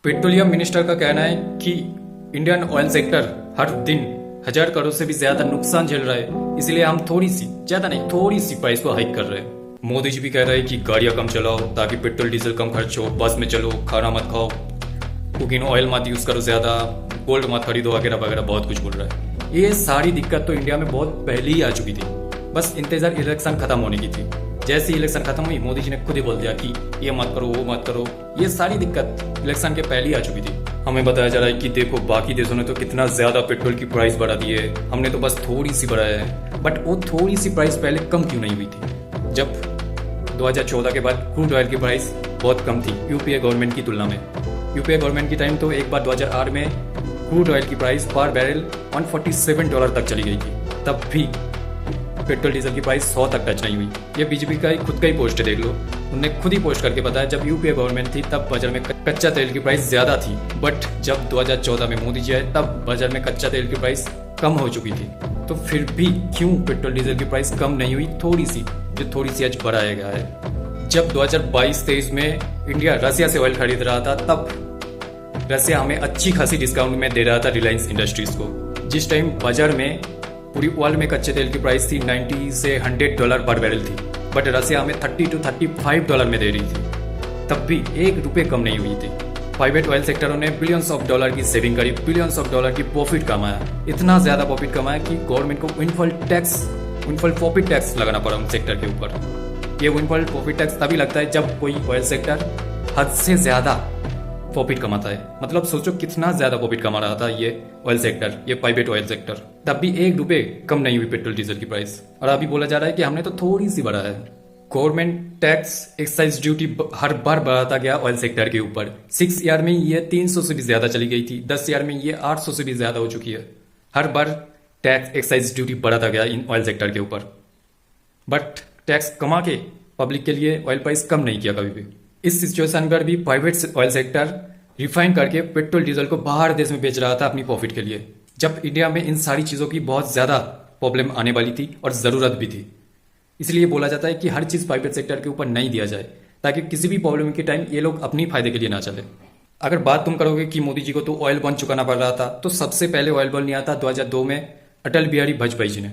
Petroleum minister का कहना है कि इंडियन ऑयल सेक्टर हर दिन 1,000 करोड़ से भी ज्यादा नुकसान झेल रहा है, इसलिए हम थोड़ी सी, ज्यादा नहीं, थोड़ी सी प्राइस को हाइक कर रहे हैं। मोदी जी भी कह रहे हैं कि गाड़ियां कम चलाओ ताकि पेट्रोल डीजल कम खर्च हो, बस में चलो, खाना मत खाओ, कुकिंग ऑयल मत यूज करो ज्यादा, गोल्ड मत खरीदो, वगैरह वगैरह बहुत कुछ बोल रहा है। ये सारी दिक्कत तो इंडिया में बहुत पहले ही आ चुकी थी, बस इंतजार इलेक्शन खत्म होने की थी। जैसे इलेक्शन खत्म हुई, मोदी जी ने खुद ही बोल दिया कि ये मत करो, वो मत करो। ये सारी दिक्कत इलेक्शन के पहले ही आ चुकी थी। हमें बताया जा रहा है कि देखो बाकी देशों ने तो कितना ज्यादा पेट्रोल की प्राइस बढ़ा दी है, हमने तो बस थोड़ी सी बढ़ाया है। बट वो थोड़ी सी प्राइस पहले कम क्यों नहीं हुई थी, जब 2014 के बाद क्रूड ऑयल की प्राइस बहुत कम थी यूपीए गवर्नमेंट की तुलना में। यूपीए गवर्नमेंट की टाइम तो एक बार 2008 में क्रूड ऑयल की प्राइस पर बैरल $147 तक चली गई थी, तब भी पेट्रोल डीजल की प्राइस 100 तक टच नहीं हुई। ये बीजेपी का ही खुद का ही पोस्ट देख लो, उन्होंने खुद ही पोस्ट करके बताया जब यूपीए गवर्नमेंट थी तब बाजार में कच्चा तेल की प्राइस ज्यादा थी, बट जब 2014 में मोदी जी आए तब बाजार में कच्चा तेल की प्राइस कम हो चुकी थी। तो फिर भी क्यों पेट्रोल डीजल की प्राइस कम नहीं हुई थोड़ी सी, जो थोड़ी सी आज बढ़ाया गया है। जब 2022-23 में इंडिया रसिया से ऑयल खरीद रहा था, तब रसिया हमें अच्छी खासी डिस्काउंट में दे रहा था रिलायंस इंडस्ट्रीज को। जिस टाइम बाजार में पूरी वर्ल्ड में कच्चे तेल की प्राइस थी 90 से $100 पर बैरल थी, बट रसिया हमें $30 to $35 में दे रही थी, तब भी $1 कम नहीं हुई थी। प्राइवेट ऑयल सेक्टरों ने बिलियंस ऑफ डॉलर की सेविंग करी, बिलियंस ऑफ डॉलर की प्रॉफिट कमाया, इतना ज्यादा प्रॉफिट कमाया कि गवर्नमेंट को विंडफॉल प्रॉफिट टैक्स लगाना पड़ा उन सेक्टर के ऊपर। ये विंडफॉल प्रॉफिट टैक्स तभी लगता है जब कोई ऑयल सेक्टर हद से ज्यादा प्रॉफिट कमाता है। मतलब सोचो कितना ज्यादा प्रॉफिट कमा रहा था ये ऑयल सेक्टर, ये प्राइवेट ऑयल सेक्टर, तब भी $1 कम नहीं हुई पेट्रोल डीजल की प्राइस। और अभी बोला जा रहा है कि हमने तो थोड़ी सी बढ़ा है। गवर्नमेंट टैक्स एक्साइज ड्यूटी हर बार बढ़ाता गया ऑयल सेक्टर के ऊपर। 6 ईयर में ये 300 से भी ज्यादा चली गई थी, 10 ईयर में ये 800 से भी ज्यादा हो चुकी है। हर बार टैक्स एक्साइज ड्यूटी बढ़ाता गया इन ऑयल सेक्टर के ऊपर, बट टैक्स कमा के पब्लिक के लिए ऑयल प्राइस कम नहीं किया कभी भी। इस सिचुएशन पर भी प्राइवेट ऑयल सेक्टर रिफाइन करके पेट्रोल डीजल को बाहर देश में बेच रहा था अपनी प्रॉफिट के लिए, जब इंडिया में इन सारी चीजों की बहुत ज्यादा प्रॉब्लम आने वाली थी और जरूरत भी थी। इसलिए बोला जाता है कि हर चीज प्राइवेट सेक्टर के ऊपर नहीं दिया जाए, ताकि किसी भी प्रॉब्लम के टाइम ये लोग अपनी फायदे के लिए ना चले। अगर बात तुम करोगे कि मोदी जी को तो ऑयल बंद चुकाना पड़ रहा था, तो सबसे पहले ऑयल बंद लिया था 2002 में अटल बिहारी वाजपेयी जी ने।